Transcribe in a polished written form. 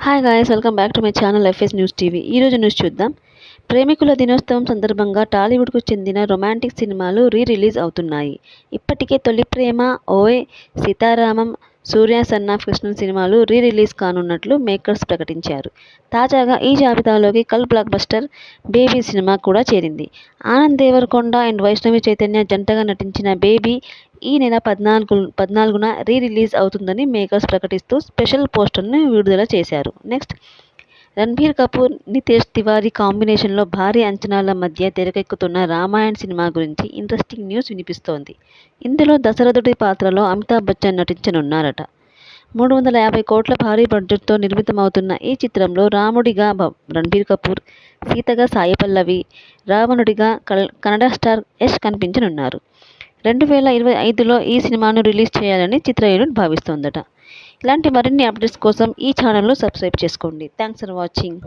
Hi guys, welcome back to my channel FS news TV. ఈరోజు news చూద్దాం. ప్రేమికుల దినోత్సవం సందర్భంగా టాలీవుడ్కు చెందిన రొమాంటిక్ సినిమాలు రిలీజ్ అవుతున్నాయి. ఇప్పటికే తొలి ప్రేమ, ఓయ్, సీతారామం, సూర్య సన్ ఆఫ్ కృష్ణన్ సినిమాలు రిలీజ్ కానున్నట్లు మేకర్స్ ప్రకటించారు. తాజాగా ఈ జాబితాలోకి కల్ట్ బ్లాక్ బస్టర్ బేబీ సినిమా కూడా చేరింది. ఆనంద్ దేవరకొండ అండ్ వైష్ణవి చైతన్య జంటగా నటించిన బేబీ ఈ నెల 14న రిలీజ్ అవుతుందని మేకర్స్ ప్రకటిస్తూ స్పెషల్ పోస్టర్ను విడుదల చేశారు. నెక్స్ట్, రణ్బీర్ కపూర్, నితేష్ తివారీ కాంబినేషన్లో భారీ అంచనాల మధ్య తెరకెక్కుతున్న రామాయణ్ సినిమా గురించి ఇంట్రెస్టింగ్ న్యూస్ వినిపిస్తోంది. ఇందులో దశరథుడి పాత్రలో అమితాబ్ బచ్చన్ నటించనున్నారట. 350 కోట్ల భారీ బడ్జెట్తో నిర్మితమవుతున్న ఈ చిత్రంలో రాముడిగా రణ్బీర్ కపూర్, సీతగా సాయి పల్లవి, రావణుడిగా కన్నడ స్టార్ యష్ కనిపించనున్నారు. 2025లో ఈ సినిమాను రిలీజ్ చేయాలని చిత్ర యూనిట్ భావిస్తోందట. ఇలాంటి మరిన్ని అప్డేట్స్ కోసం ఈ ఛానల్ను సబ్స్క్రైబ్ చేసుకోండి. Thanks for watching.